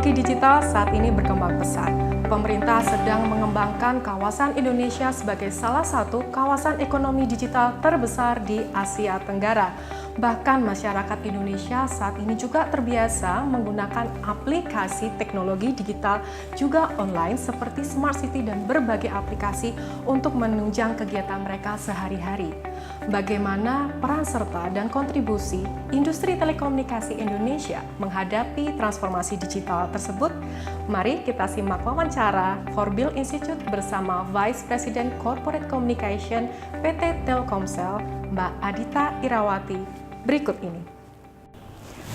Teknologi digital saat ini berkembang pesat. Pemerintah sedang mengembangkan kawasan Indonesia sebagai salah satu kawasan ekonomi digital terbesar di Asia Tenggara. Bahkan masyarakat Indonesia saat ini juga terbiasa menggunakan aplikasi teknologi digital juga online seperti Smart City dan berbagai aplikasi untuk menunjang kegiatan mereka sehari-hari. Bagaimana peran serta dan kontribusi industri telekomunikasi Indonesia menghadapi transformasi digital tersebut? Mari kita simak wawancara Forbil Institute bersama Vice President Corporate Communication PT Telkomsel, Mbak Adita Irawati, berikut ini.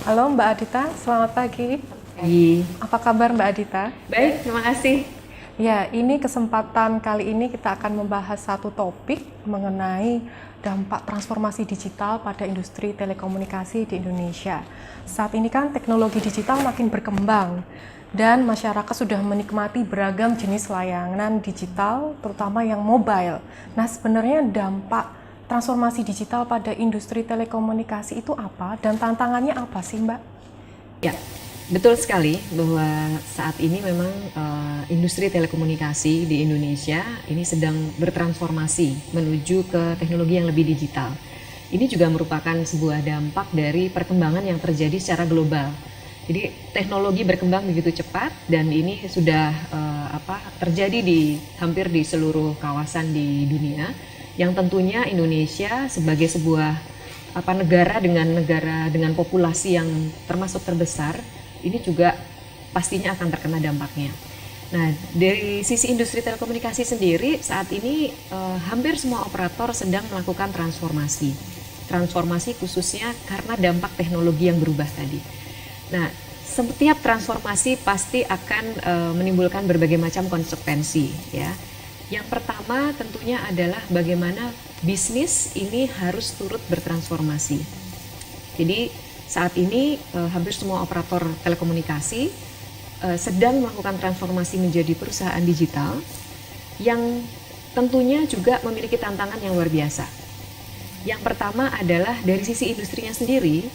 Halo Mbak Adita, selamat pagi. Pagi. Apa kabar Mbak Adita? Baik, terima kasih. Ya, ini kesempatan kali ini kita akan membahas satu topik mengenai dampak transformasi digital pada industri telekomunikasi di Indonesia. Saat ini kan teknologi digital makin berkembang dan masyarakat sudah menikmati beragam jenis layanan digital, terutama yang mobile. Nah, sebenarnya dampak transformasi digital pada industri telekomunikasi itu apa dan tantangannya apa sih, Mbak? Ya, betul sekali bahwa saat ini memang industri telekomunikasi di Indonesia ini sedang bertransformasi menuju ke teknologi yang lebih digital. Ini juga merupakan sebuah dampak dari perkembangan yang terjadi secara global. Jadi teknologi berkembang begitu cepat dan ini sudah terjadi hampir di seluruh kawasan di dunia, yang tentunya Indonesia sebagai sebuah negara dengan populasi yang termasuk terbesar, ini juga pastinya akan terkena dampaknya. Nah, dari sisi industri telekomunikasi sendiri saat ini hampir semua operator sedang melakukan transformasi khususnya karena dampak teknologi yang berubah tadi. Nah, setiap transformasi pasti akan menimbulkan berbagai macam konsekuensi, ya. Yang pertama tentunya adalah bagaimana bisnis ini harus turut bertransformasi. Jadi saat ini hampir semua operator telekomunikasi sedang melakukan transformasi menjadi perusahaan digital yang tentunya juga memiliki tantangan yang luar biasa. Yang pertama adalah dari sisi industrinya sendiri,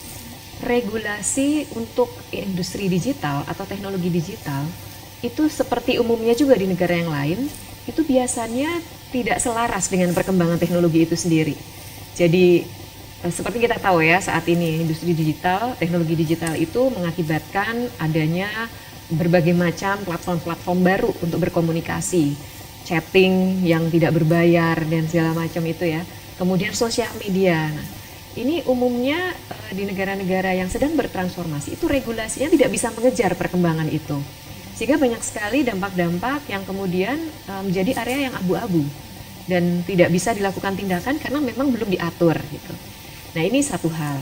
regulasi untuk industri digital atau teknologi digital itu seperti umumnya juga di negara yang lain, itu biasanya tidak selaras dengan perkembangan teknologi itu sendiri. Jadi seperti kita tahu ya, saat ini industri digital, teknologi digital itu mengakibatkan adanya berbagai macam platform-platform baru untuk berkomunikasi, chatting yang tidak berbayar dan segala macam itu ya. Kemudian sosial media. Nah, ini umumnya di negara-negara yang sedang bertransformasi itu regulasinya tidak bisa mengejar perkembangan itu. Sehingga banyak sekali dampak-dampak yang kemudian menjadi area yang abu-abu dan tidak bisa dilakukan tindakan karena memang belum diatur gitu. Nah, ini satu hal.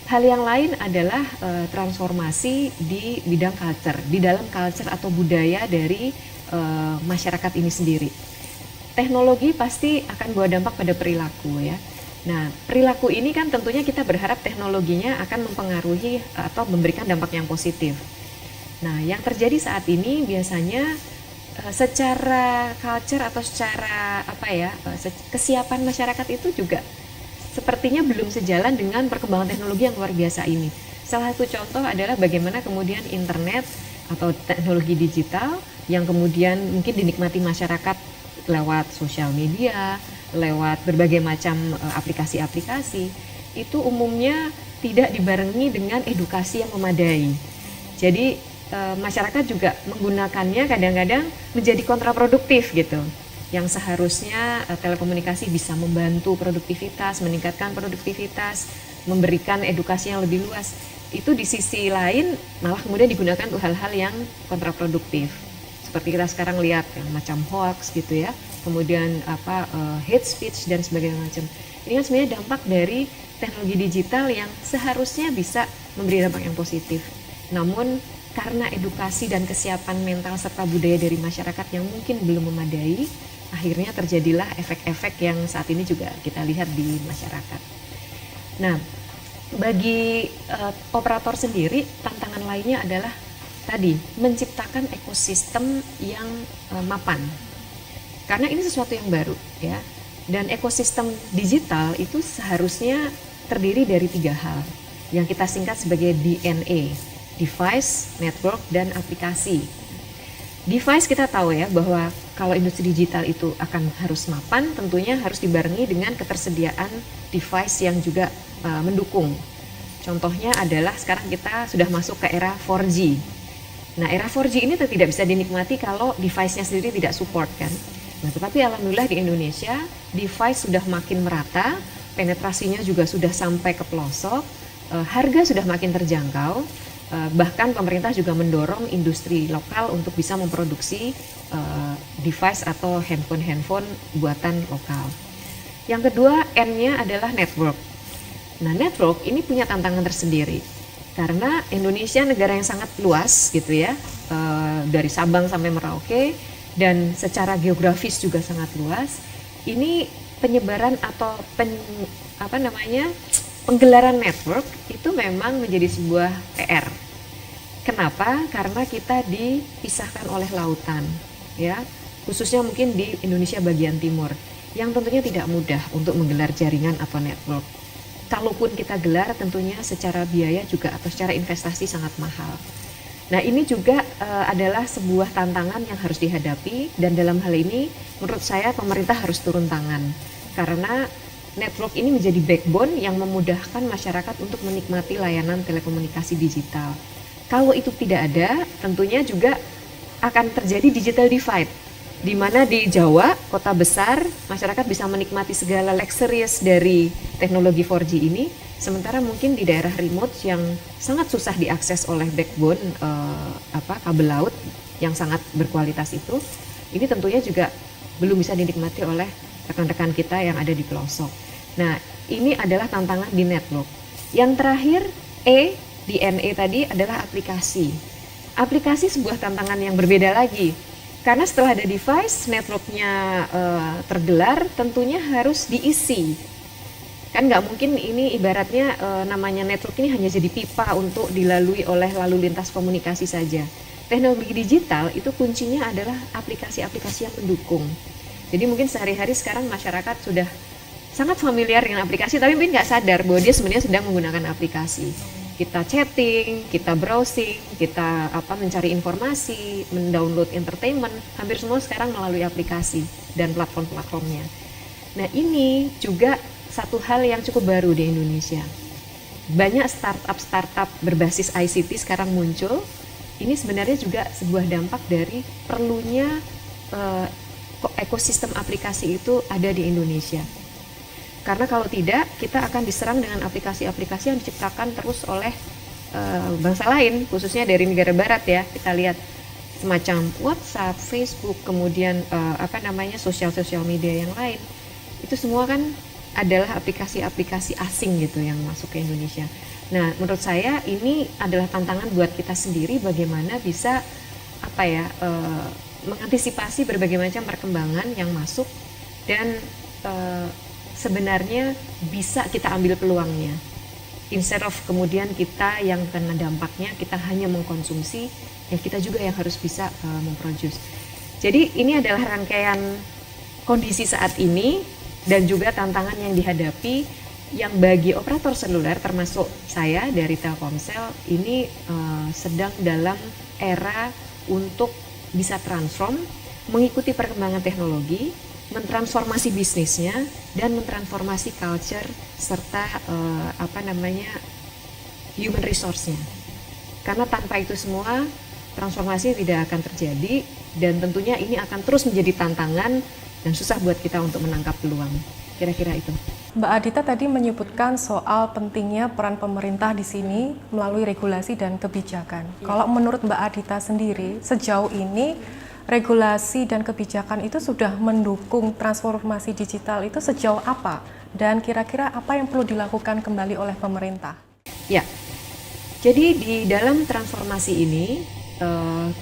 Hal yang lain adalah transformasi di bidang culture, di dalam culture atau budaya dari masyarakat ini sendiri. Teknologi pasti akan bawa dampak pada perilaku ya. Nah, perilaku ini kan tentunya kita berharap teknologinya akan mempengaruhi atau memberikan dampak yang positif. Nah, yang terjadi saat ini biasanya secara culture atau secara kesiapan masyarakat itu juga sepertinya belum sejalan dengan perkembangan teknologi yang luar biasa ini. Salah satu contoh adalah bagaimana kemudian internet atau teknologi digital yang kemudian mungkin dinikmati masyarakat lewat sosial media, lewat berbagai macam aplikasi-aplikasi, itu umumnya tidak dibarengi dengan edukasi yang memadai. Jadi masyarakat juga menggunakannya kadang-kadang menjadi kontraproduktif gitu. Yang seharusnya telekomunikasi bisa membantu produktivitas, meningkatkan produktivitas, memberikan edukasi yang lebih luas. Itu di sisi lain malah kemudian digunakan untuk hal-hal yang kontraproduktif. Seperti kita sekarang lihat yang macam hoax gitu ya. Kemudian hate speech dan sebagainya macam. Ini kan sebenarnya dampak dari teknologi digital yang seharusnya bisa memberi dampak yang positif. Namun karena edukasi dan kesiapan mental serta budaya dari masyarakat yang mungkin belum memadai, akhirnya terjadilah efek-efek yang saat ini juga kita lihat di masyarakat. Nah, bagi operator sendiri, tantangan lainnya adalah tadi menciptakan ekosistem yang mapan. Karena ini sesuatu yang baru, ya. Dan ekosistem digital itu seharusnya terdiri dari 3 hal yang kita singkat sebagai DNA. device, network, dan aplikasi. Device kita tahu ya bahwa kalau industri digital itu akan harus mapan, tentunya harus dibarengi dengan ketersediaan device yang juga mendukung. Contohnya adalah sekarang kita sudah masuk ke era 4G. Nah, era 4G ini tidak bisa dinikmati kalau device-nya sendiri tidak support kan. Nah, tetapi alhamdulillah di Indonesia device sudah makin merata, penetrasinya juga sudah sampai ke pelosok, harga sudah makin terjangkau. Bahkan pemerintah juga mendorong industri lokal untuk bisa memproduksi device atau handphone buatan lokal. Yang kedua, N-nya adalah network. Nah, network ini punya tantangan tersendiri karena Indonesia negara yang sangat luas gitu ya, dari Sabang sampai Merauke, dan secara geografis juga sangat luas. Ini penyebaran atau penggelaran network itu memang menjadi sebuah PR. Kenapa? Karena kita dipisahkan oleh lautan, ya, khususnya mungkin di Indonesia bagian timur, yang tentunya tidak mudah untuk menggelar jaringan atau network. Kalaupun kita gelar, tentunya secara biaya juga atau secara investasi sangat mahal. Nah, ini juga adalah sebuah tantangan yang harus dihadapi, dan dalam hal ini menurut saya pemerintah harus turun tangan karena network ini menjadi backbone yang memudahkan masyarakat untuk menikmati layanan telekomunikasi digital. Kalau itu tidak ada, tentunya juga akan terjadi digital divide, di mana di Jawa, kota besar, masyarakat bisa menikmati segala luxurious dari teknologi 4G ini, sementara mungkin di daerah remote yang sangat susah diakses oleh backbone kabel laut yang sangat berkualitas itu, ini tentunya juga belum bisa dinikmati oleh rekan-rekan kita yang ada di pelosok. Nah, ini adalah tantangan di network. Yang terakhir, di NE tadi adalah aplikasi. Aplikasi sebuah tantangan yang berbeda lagi. Karena setelah ada device, networknya tergelar, tentunya harus diisi. Kan nggak mungkin ini ibaratnya namanya network ini hanya jadi pipa untuk dilalui oleh lalu lintas komunikasi saja. Teknologi digital itu kuncinya adalah aplikasi-aplikasi yang mendukung. Jadi mungkin sehari-hari sekarang masyarakat sudah sangat familiar dengan aplikasi, tapi mungkin nggak sadar bahwa dia sebenarnya sedang menggunakan aplikasi. Kita chatting, kita browsing, kita mencari informasi, mendownload entertainment, hampir semua sekarang melalui aplikasi dan platform-platformnya. Nah, ini juga satu hal yang cukup baru di Indonesia. Banyak startup berbasis ICT sekarang muncul. Ini sebenarnya juga sebuah dampak dari perlunya ekosistem aplikasi itu ada di Indonesia. Karena kalau tidak, kita akan diserang dengan aplikasi-aplikasi yang diciptakan terus oleh bangsa lain, khususnya dari negara barat ya. Kita lihat semacam WhatsApp, Facebook, kemudian sosial media yang lain. Itu semua kan adalah aplikasi-aplikasi asing gitu yang masuk ke Indonesia. Nah, menurut saya ini adalah tantangan buat kita sendiri bagaimana bisa mengantisipasi berbagai macam perkembangan yang masuk dan sebenarnya bisa kita ambil peluangnya. Instead of kemudian kita yang kena dampaknya, kita hanya mengkonsumsi, ya kita juga yang harus bisa memproduce. Jadi ini adalah rangkaian kondisi saat ini dan juga tantangan yang dihadapi yang bagi operator seluler termasuk saya dari Telkomsel ini sedang dalam era untuk bisa transform, mengikuti perkembangan teknologi, mentransformasi bisnisnya dan mentransformasi culture serta human resource-nya. Karena tanpa itu semua transformasi tidak akan terjadi dan tentunya ini akan terus menjadi tantangan dan susah buat kita untuk menangkap peluang. Kira-kira itu. Mbak Adita tadi menyebutkan soal pentingnya peran pemerintah di sini melalui regulasi dan kebijakan. Ya. Kalau menurut Mbak Adita sendiri, sejauh ini regulasi dan kebijakan itu sudah mendukung transformasi digital itu sejauh apa? Dan kira-kira apa yang perlu dilakukan kembali oleh pemerintah? Ya, jadi di dalam transformasi ini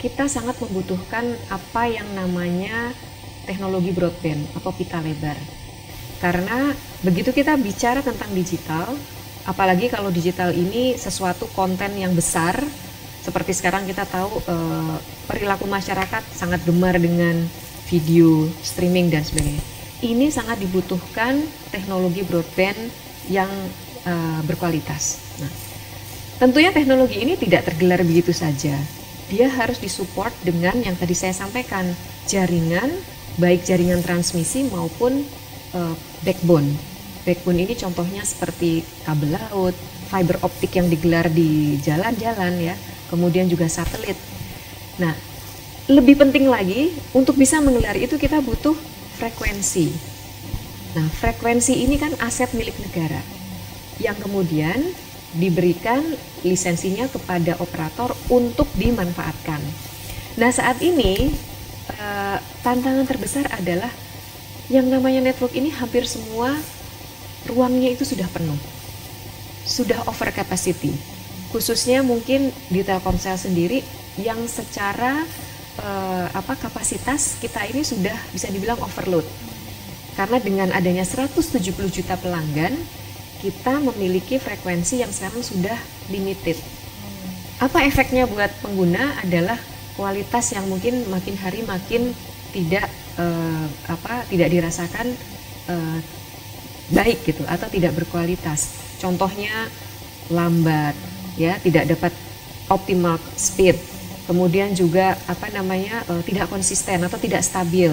kita sangat membutuhkan apa yang namanya teknologi broadband atau pita lebar. Karena begitu kita bicara tentang digital, apalagi kalau digital ini sesuatu konten yang besar, seperti sekarang kita tahu perilaku masyarakat sangat gemar dengan video, streaming dan sebagainya. Ini sangat dibutuhkan teknologi broadband yang berkualitas. Nah, tentunya teknologi ini tidak tergelar begitu saja. Dia harus disupport dengan yang tadi saya sampaikan, jaringan, baik jaringan transmisi maupun backbone. Backbone ini contohnya seperti kabel laut, fiber optik yang digelar di jalan-jalan ya, kemudian juga satelit. Nah, lebih penting lagi untuk bisa menggelar itu kita butuh frekuensi. Nah, frekuensi ini kan aset milik negara yang kemudian diberikan lisensinya kepada operator untuk dimanfaatkan. Nah, saat ini tantangan terbesar adalah yang namanya network ini hampir semua ruangnya itu sudah penuh, sudah over capacity. Khususnya mungkin di Telkomsel sendiri yang secara kapasitas kita ini sudah bisa dibilang overload. Karena dengan adanya 170 juta pelanggan, kita memiliki frekuensi yang sekarang sudah limited. Apa efeknya buat pengguna adalah kualitas yang mungkin makin hari makin tidak dirasakan baik gitu atau tidak berkualitas. Contohnya lambat, ya, tidak dapat optimal speed. Kemudian juga tidak konsisten atau tidak stabil.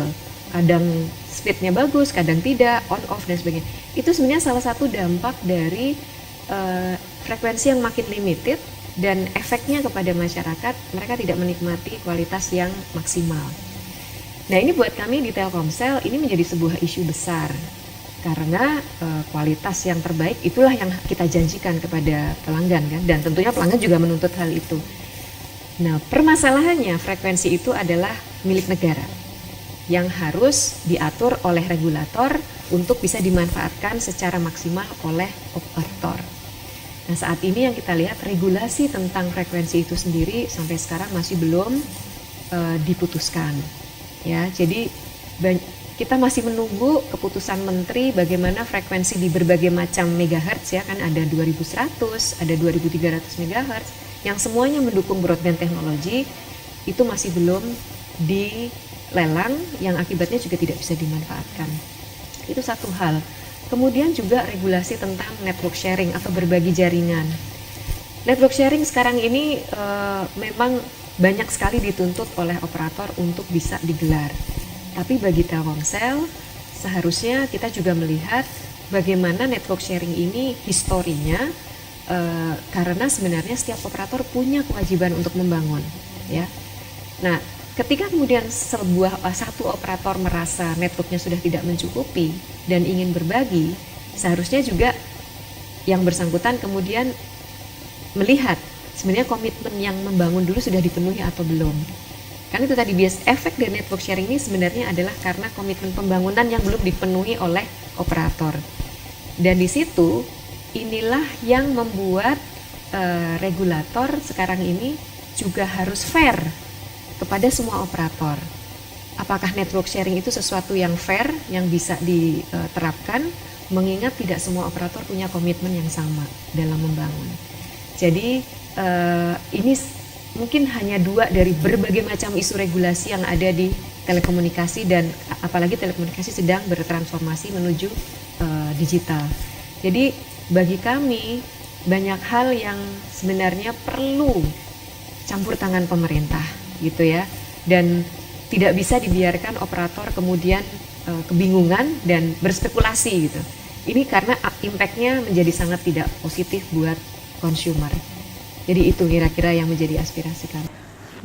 Kadang speednya bagus, kadang tidak, on off dan sebagainya. Itu sebenarnya salah satu dampak dari frekuensi yang makin limited dan efeknya kepada masyarakat, mereka tidak menikmati kualitas yang maksimal. Nah, ini buat kami di Telkomsel ini menjadi sebuah isu besar karena kualitas yang terbaik itulah yang kita janjikan kepada pelanggan kan, dan tentunya pelanggan juga menuntut hal itu. Nah, permasalahannya frekuensi itu adalah milik negara yang harus diatur oleh regulator untuk bisa dimanfaatkan secara maksimal oleh operator. Nah, saat ini yang kita lihat regulasi tentang frekuensi itu sendiri sampai sekarang masih belum diputuskan. Ya, jadi kita masih menunggu keputusan menteri bagaimana frekuensi di berbagai macam megahertz ya kan, ada 2100, ada 2300 megahertz yang semuanya mendukung broadband teknologi, itu masih belum dilelang yang akibatnya juga tidak bisa dimanfaatkan. Itu satu hal. Kemudian juga regulasi tentang network sharing atau berbagi jaringan. Network sharing sekarang ini memang banyak sekali dituntut oleh operator untuk bisa digelar. Tapi bagi Telkomsel seharusnya kita juga melihat bagaimana network sharing ini historinya, karena sebenarnya setiap operator punya kewajiban untuk membangun, ya. Nah, ketika kemudian satu operator merasa networknya sudah tidak mencukupi dan ingin berbagi, seharusnya juga yang bersangkutan kemudian melihat sebenarnya komitmen yang membangun dulu sudah dipenuhi atau belum. Karena itu tadi efek dari network sharing ini sebenarnya adalah karena komitmen pembangunan yang belum dipenuhi oleh operator. Dan di situ inilah yang membuat regulator sekarang ini juga harus fair kepada semua operator. Apakah network sharing itu sesuatu yang fair, yang bisa diterapkan, mengingat tidak semua operator punya komitmen yang sama dalam membangun. Jadi ini mungkin hanya dua dari berbagai macam isu regulasi yang ada di telekomunikasi, dan apalagi telekomunikasi sedang bertransformasi menuju digital. Jadi bagi kami banyak hal yang sebenarnya perlu campur tangan pemerintah gitu ya, dan tidak bisa dibiarkan operator kemudian kebingungan dan berspekulasi gitu. Ini karena impact-nya menjadi sangat tidak positif buat consumer. Jadi itu kira-kira yang menjadi aspirasi kami.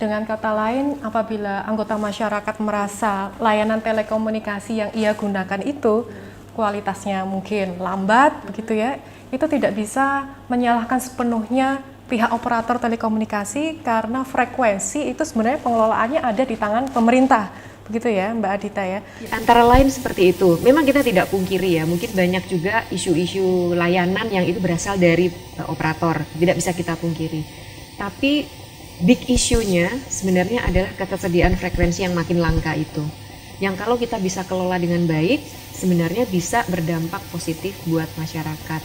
Dengan kata lain, apabila anggota masyarakat merasa layanan telekomunikasi yang ia gunakan itu kualitasnya mungkin lambat begitu ya, itu tidak bisa menyalahkan sepenuhnya pihak operator telekomunikasi karena frekuensi itu sebenarnya pengelolaannya ada di tangan pemerintah. Begitu ya Mbak Adita ya. Antara lain seperti itu. Memang kita tidak pungkiri ya, mungkin banyak juga isu-isu layanan yang itu berasal dari operator, tidak bisa kita pungkiri. Tapi big issue-nya sebenarnya adalah ketersediaan frekuensi yang makin langka itu. Yang kalau kita bisa kelola dengan baik, sebenarnya bisa berdampak positif buat masyarakat.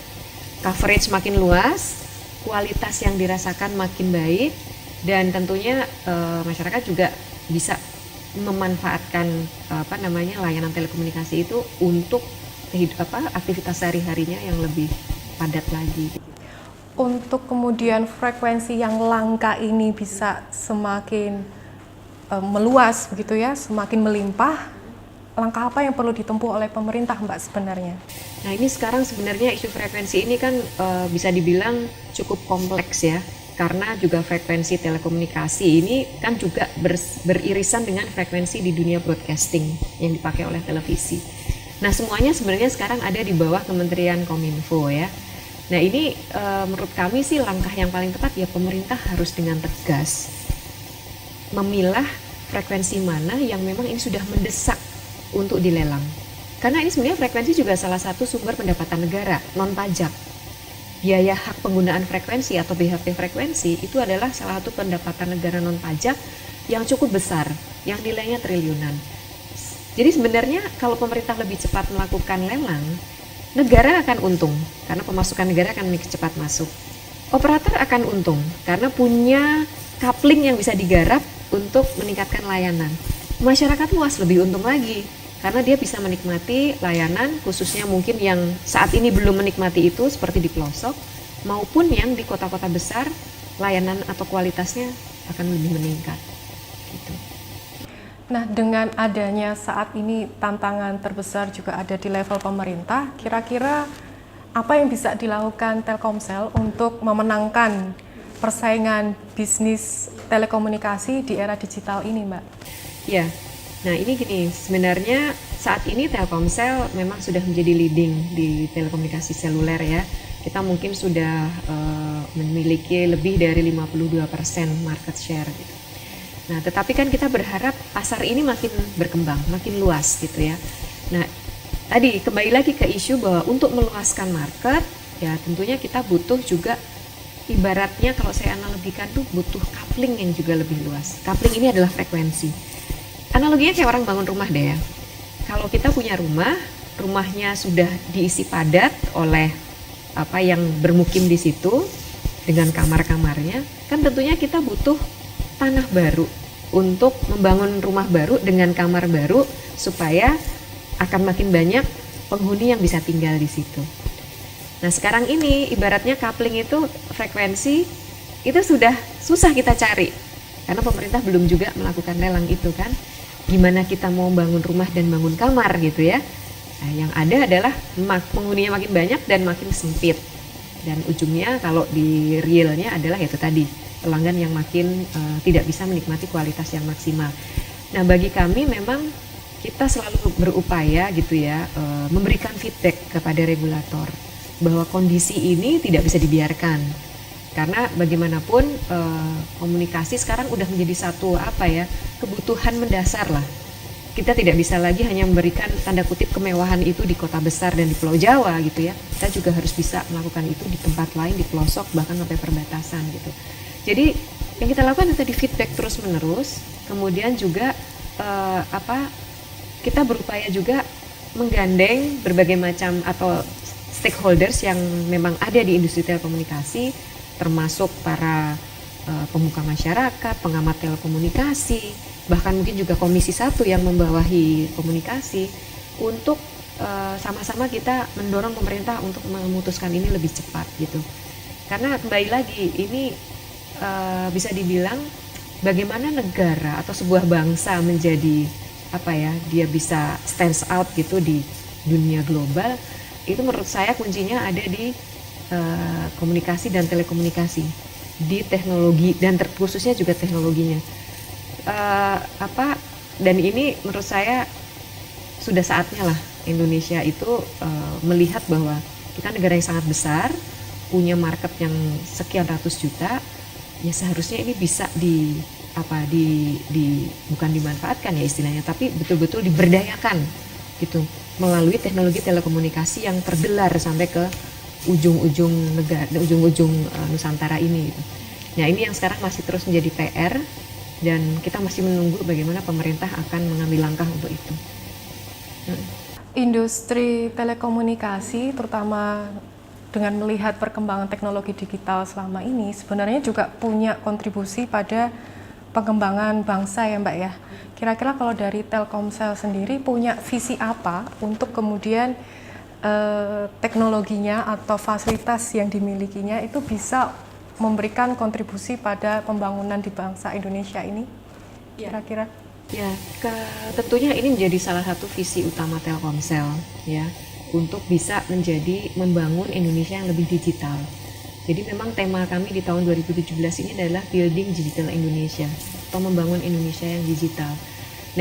Coverage makin luas, kualitas yang dirasakan makin baik, dan tentunya masyarakat juga bisa memanfaatkan layanan telekomunikasi itu untuk aktivitas sehari-harinya yang lebih padat lagi. untuk kemudian frekuensi yang langka ini bisa semakin meluas begitu ya, semakin melimpah, langkah apa yang perlu ditempuh oleh pemerintah Mbak sebenarnya? Nah ini sekarang sebenarnya isu frekuensi ini kan bisa dibilang cukup kompleks ya, karena juga frekuensi telekomunikasi ini kan juga beririsan dengan frekuensi di dunia broadcasting yang dipakai oleh televisi. Nah semuanya sebenarnya sekarang ada di bawah Kementerian Kominfo ya. Nah ini menurut kami sih langkah yang paling tepat ya, pemerintah harus dengan tegas memilah frekuensi mana yang memang ini sudah mendesak untuk dilelang. Karena ini sebenarnya frekuensi juga salah satu sumber pendapatan negara, non pajak. Biaya hak penggunaan frekuensi atau BHP frekuensi itu adalah salah satu pendapatan negara non pajak yang cukup besar, yang nilainya triliunan. Jadi sebenarnya kalau pemerintah lebih cepat melakukan lelang, negara akan untung karena pemasukan negara akan lebih cepat masuk. Operator akan untung karena punya coupling yang bisa digarap untuk meningkatkan layanan. Masyarakat luas lebih untung lagi karena dia bisa menikmati layanan, khususnya mungkin yang saat ini belum menikmati itu seperti di pelosok, maupun yang di kota-kota besar layanan atau kualitasnya akan lebih meningkat gitu. Nah, dengan adanya saat ini tantangan terbesar juga ada di level pemerintah, kira-kira apa yang bisa dilakukan Telkomsel untuk memenangkan persaingan bisnis telekomunikasi di era digital ini, Mbak? Ya, nah ini gini, sebenarnya saat ini Telkomsel memang sudah menjadi leading di telekomunikasi seluler ya. Kita mungkin sudah memiliki lebih dari 52% market share gitu. Nah, tetapi kan kita berharap pasar ini makin berkembang, makin luas gitu ya. Nah, tadi kembali lagi ke isu bahwa untuk meluaskan market, ya tentunya kita butuh juga, ibaratnya kalau saya analogikan tuh butuh coupling yang juga lebih luas. Coupling ini adalah frekuensi. Analoginya kayak orang bangun rumah deh ya. Kalau kita punya rumah, rumahnya sudah diisi padat oleh apa yang bermukim di situ dengan kamar-kamarnya, kan tentunya kita butuh tanah baru untuk membangun rumah baru dengan kamar baru supaya akan makin banyak penghuni yang bisa tinggal di situ. Nah sekarang ini ibaratnya coupling itu frekuensi itu sudah susah kita cari karena pemerintah belum juga melakukan lelang itu kan. Gimana kita mau bangun rumah dan bangun kamar gitu ya. Nah, yang ada adalah penghuninya makin banyak dan makin sempit. Dan ujungnya kalau di realnya adalah itu tadi, pelanggan yang makin tidak bisa menikmati kualitas yang maksimal. Nah bagi kami memang kita selalu berupaya gitu ya, memberikan feedback kepada regulator bahwa kondisi ini tidak bisa dibiarkan. Karena bagaimanapun komunikasi sekarang udah menjadi satu kebutuhan mendasar lah. Kita tidak bisa lagi hanya memberikan tanda kutip kemewahan itu di kota besar dan di Pulau Jawa gitu ya. Kita juga harus bisa melakukan itu di tempat lain, di pelosok, bahkan sampai perbatasan gitu. Jadi yang kita lakukan itu di feedback terus menerus. Kemudian juga kita berupaya juga menggandeng berbagai macam atau stakeholders yang memang ada di industri telekomunikasi, termasuk para pemuka masyarakat, pengamat telekomunikasi, bahkan mungkin juga Komisi 1 yang membawahi komunikasi untuk sama-sama kita mendorong pemerintah untuk memutuskan ini lebih cepat gitu. Karena kembali lagi ini bisa dibilang bagaimana negara atau sebuah bangsa menjadi dia bisa stands out gitu di dunia global, itu menurut saya kuncinya ada di komunikasi dan telekomunikasi, di teknologi dan khususnya juga teknologinya. Dan ini menurut saya sudah saatnya lah Indonesia itu melihat bahwa kita negara yang sangat besar, punya market yang sekian ratus juta, ya seharusnya ini bisa bukan dimanfaatkan ya istilahnya, tapi betul-betul diberdayakan gitu melalui teknologi telekomunikasi yang tergelar sampai ke ujung-ujung negara, ujung-ujung Nusantara ini gitu. Nah ini yang sekarang masih terus menjadi PR dan kita masih menunggu bagaimana pemerintah akan mengambil langkah untuk itu. Industri telekomunikasi terutama dengan melihat perkembangan teknologi digital selama ini sebenarnya juga punya kontribusi pada pengembangan bangsa ya Mbak ya. Kira-kira kalau dari Telkomsel sendiri punya visi apa untuk kemudian teknologinya atau fasilitas yang dimilikinya itu bisa memberikan kontribusi pada pembangunan di bangsa Indonesia ini kira-kira? Ya, tentunya ini menjadi salah satu visi utama Telkomsel ya, untuk bisa membangun Indonesia yang lebih digital. Jadi memang tema kami di tahun 2017 ini adalah Building Digital Indonesia atau membangun Indonesia yang digital.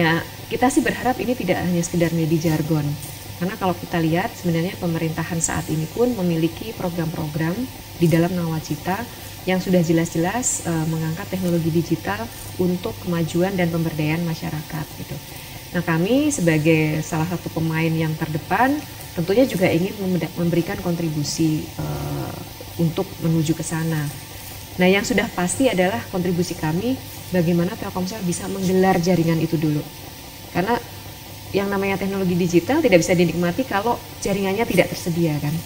Nah, kita sih berharap ini tidak hanya sekedar menjadi jargon. Karena kalau kita lihat sebenarnya pemerintahan saat ini pun memiliki program-program di dalam Nawacita yang sudah jelas-jelas mengangkat teknologi digital untuk kemajuan dan pemberdayaan masyarakat gitu. Nah, kami sebagai salah satu pemain yang terdepan tentunya juga ingin memberikan kontribusi untuk menuju ke sana. Nah, yang sudah pasti adalah kontribusi kami bagaimana Telkomsel bisa menggelar jaringan itu dulu. Karena yang namanya teknologi digital tidak bisa dinikmati kalau jaringannya tidak tersedia kan.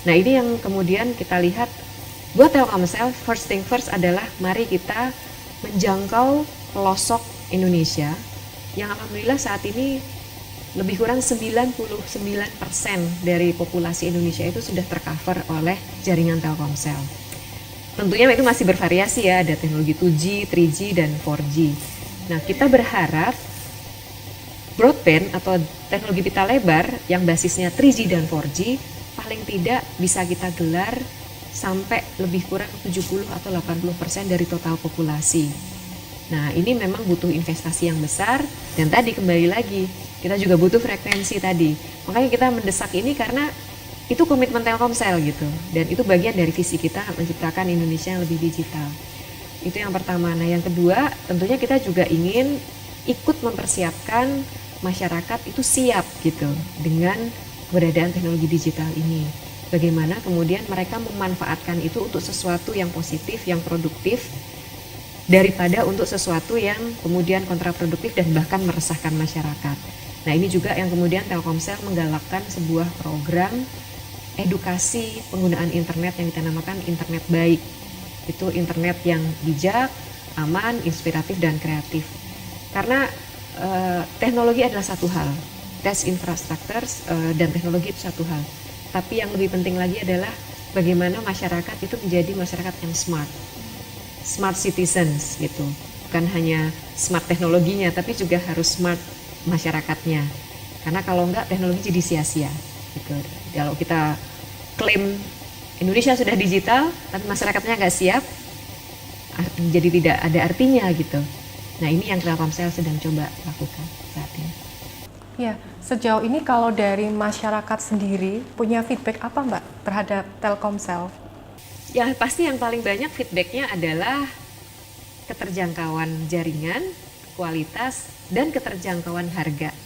Nah, ini yang kemudian kita lihat buat Telkomsel, first thing first adalah mari kita menjangkau pelosok Indonesia yang alhamdulillah saat ini lebih kurang 99% dari populasi Indonesia itu sudah tercover oleh jaringan Telkomsel. Tentunya itu masih bervariasi ya, ada teknologi 2G, 3G, dan 4G. Nah, kita berharap broadband atau teknologi pita lebar yang basisnya 3G dan 4G paling tidak bisa kita gelar sampai lebih kurang 70 atau 80% dari total populasi. Nah, ini memang butuh investasi yang besar dan tadi kembali lagi kita juga butuh frekuensi tadi. Makanya kita mendesak ini karena itu komitmen Telkomsel gitu. Dan itu bagian dari visi kita menciptakan Indonesia yang lebih digital. Itu yang pertama. Nah, yang kedua tentunya kita juga ingin ikut mempersiapkan masyarakat itu siap gitu dengan keberadaan teknologi digital ini. Bagaimana kemudian mereka memanfaatkan itu untuk sesuatu yang positif, yang produktif, daripada untuk sesuatu yang kemudian kontraproduktif dan bahkan meresahkan masyarakat. Nah, ini juga yang kemudian Telkomsel menggalakkan sebuah program edukasi penggunaan internet yang kita namakan internet baik. Itu internet yang bijak, aman, inspiratif, dan kreatif. Karena teknologi adalah satu hal, infrastructure dan teknologi itu satu hal. Tapi yang lebih penting lagi adalah bagaimana masyarakat itu menjadi masyarakat yang smart citizens gitu. Bukan hanya smart teknologinya, tapi juga harus smart masyarakatnya. Karena kalau enggak teknologi jadi sia-sia gitu. Kalau kita klaim Indonesia sudah digital, tapi masyarakatnya nggak siap, jadi tidak ada artinya gitu. Nah, ini yang Telkomsel sedang coba lakukan saat ini. Ya, sejauh ini kalau dari masyarakat sendiri punya feedback apa Mbak terhadap Telkomsel? Ya, pasti yang paling banyak feedbacknya adalah keterjangkauan jaringan, kualitas, dan keterjangkauan harga.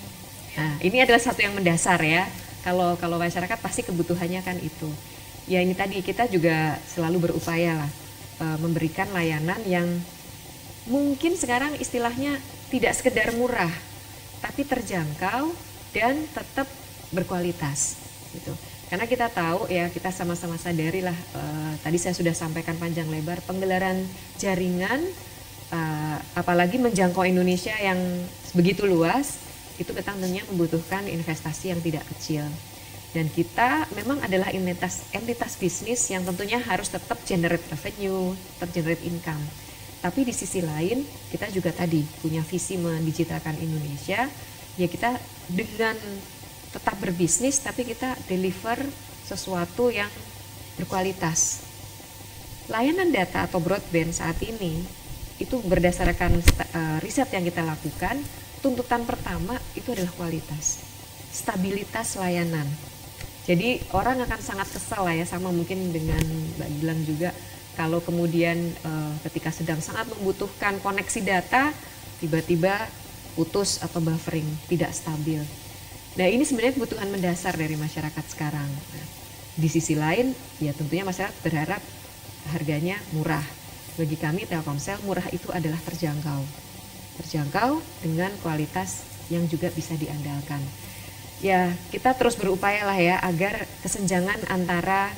Nah, ini adalah satu yang mendasar ya. Kalau masyarakat pasti kebutuhannya kan itu. Ya, ini tadi kita juga selalu berupaya lah memberikan layanan yang mungkin sekarang istilahnya tidak sekedar murah, tapi terjangkau dan tetap berkualitas gitu. Karena kita tahu ya, kita sama-sama sadari lah, tadi saya sudah sampaikan panjang lebar, penggelaran jaringan apalagi menjangkau Indonesia yang begitu luas, itu tentunya membutuhkan investasi yang tidak kecil. Dan kita memang adalah entitas bisnis yang tentunya harus tetap generate revenue, tetap generate income. Tapi di sisi lain kita juga tadi punya visi mendigitalkan Indonesia, ya kita dengan tetap berbisnis tapi kita deliver sesuatu yang berkualitas. Layanan data atau broadband saat ini itu berdasarkan riset yang kita lakukan, tuntutan pertama itu adalah kualitas, stabilitas layanan. Jadi orang akan sangat kesal lah ya, sama mungkin dengan Mbak Gilang juga, kalau kemudian ketika sedang sangat membutuhkan koneksi data, tiba-tiba putus atau buffering, tidak stabil. Nah, ini sebenarnya kebutuhan mendasar dari masyarakat sekarang. Nah, di sisi lain, ya tentunya masyarakat berharap harganya murah. Bagi kami Telkomsel, murah itu adalah terjangkau. Terjangkau dengan kualitas yang juga bisa diandalkan. Ya, kita terus berupaya lah ya agar kesenjangan antara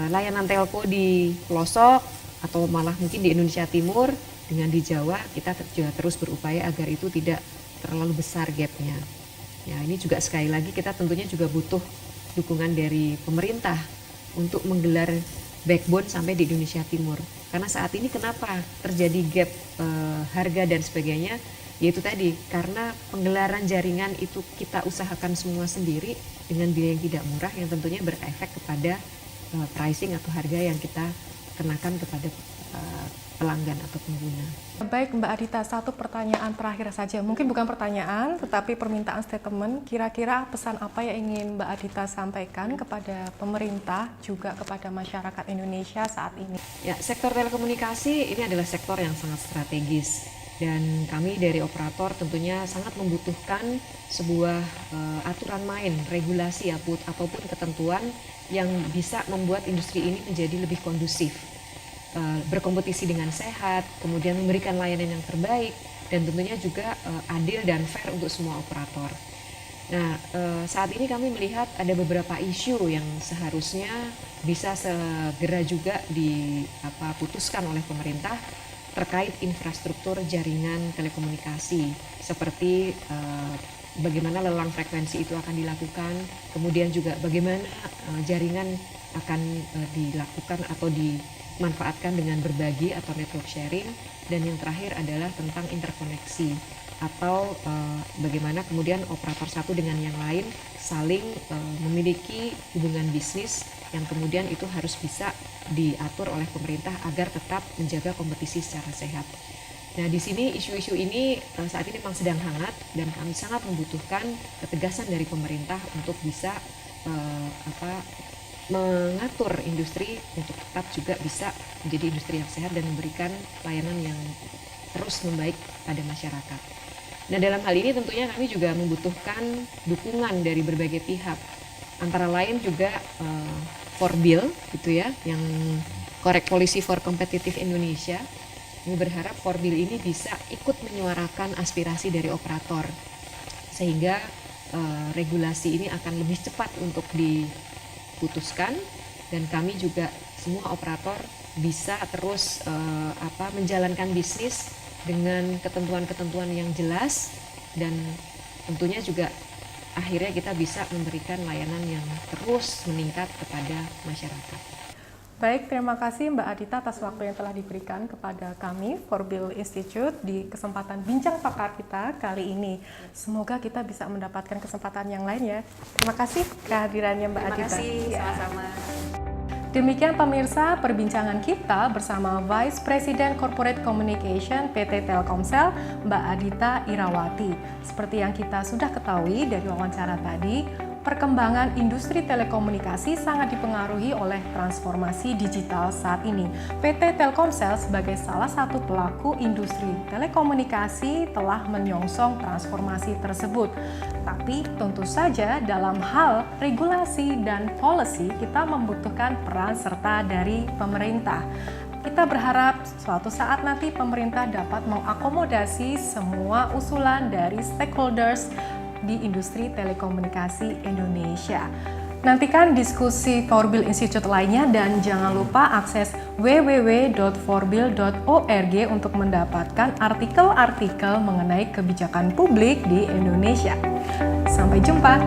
layanan telco di pelosok atau malah mungkin di Indonesia Timur dengan di Jawa, kita juga terus berupaya agar itu tidak terlalu besar gapnya. Ya, ini juga sekali lagi kita tentunya juga butuh dukungan dari pemerintah untuk menggelar backbone sampai di Indonesia Timur. Karena saat ini kenapa terjadi gap harga dan sebagainya, yaitu tadi karena penggelaran jaringan itu kita usahakan semua sendiri dengan biaya yang tidak murah, yang tentunya berefek kepada pricing atau harga yang kita kenakan kepada pelanggan atau pengguna. Baik Mbak Adita, satu pertanyaan terakhir saja. Mungkin bukan pertanyaan, tetapi permintaan statement. Kira-kira pesan apa yang ingin Mbak Adita sampaikan kepada pemerintah, juga kepada masyarakat Indonesia saat ini? Ya, sektor telekomunikasi ini adalah sektor yang sangat strategis. Dan kami dari operator tentunya sangat membutuhkan sebuah aturan main, regulasi ataupun ketentuan yang bisa membuat industri ini menjadi lebih kondusif, berkompetisi dengan sehat, kemudian memberikan layanan yang terbaik, dan tentunya juga adil dan fair untuk semua operator. Nah, saat ini kami melihat ada beberapa isu yang seharusnya bisa segera juga diputuskan oleh pemerintah terkait infrastruktur jaringan telekomunikasi, seperti bagaimana lelang frekuensi itu akan dilakukan, kemudian juga bagaimana jaringan akan dilakukan atau dimanfaatkan dengan berbagi atau network sharing, dan yang terakhir adalah tentang interkoneksi atau bagaimana kemudian operator satu dengan yang lain saling memiliki hubungan bisnis yang kemudian itu harus bisa diatur oleh pemerintah agar tetap menjaga kompetisi secara sehat. Nah, di sini isu-isu ini saat ini memang sedang hangat dan kami sangat membutuhkan ketegasan dari pemerintah untuk bisa mengatur industri untuk tetap juga bisa menjadi industri yang sehat dan memberikan layanan yang terus membaik pada masyarakat. Nah, dalam hal ini tentunya kami juga membutuhkan dukungan dari berbagai pihak, antara lain juga Forbil gitu ya, yang Korek Policy for Competitive Indonesia. Kami berharap Forbil ini bisa ikut menyuarakan aspirasi dari operator sehingga regulasi ini akan lebih cepat untuk diputuskan, dan kami juga semua operator bisa terus menjalankan bisnis dengan ketentuan-ketentuan yang jelas, dan tentunya juga akhirnya kita bisa memberikan layanan yang terus meningkat kepada masyarakat. Baik, terima kasih Mbak Adita atas waktu yang telah diberikan kepada kami, Forbil Institute, di kesempatan Bincang Pakar kita kali ini. Semoga kita bisa mendapatkan kesempatan yang lain ya. Terima kasih kehadirannya Mbak Adita. Terima kasih, sama-sama. Demikian pemirsa perbincangan kita bersama Vice President Corporate Communication PT Telkomsel, Mbak Adita Irawati. Seperti yang kita sudah ketahui dari wawancara tadi, perkembangan industri telekomunikasi sangat dipengaruhi oleh transformasi digital saat ini. PT Telkomsel sebagai salah satu pelaku industri telekomunikasi telah menyongsong transformasi tersebut. Tapi tentu saja dalam hal regulasi dan policy kita membutuhkan peran serta dari pemerintah. Kita berharap suatu saat nanti pemerintah dapat mengakomodasi semua usulan dari stakeholders di industri telekomunikasi Indonesia. Nantikan diskusi Forbil Institute lainnya dan jangan lupa akses www.forbil.org untuk mendapatkan artikel-artikel mengenai kebijakan publik di Indonesia. Sampai jumpa.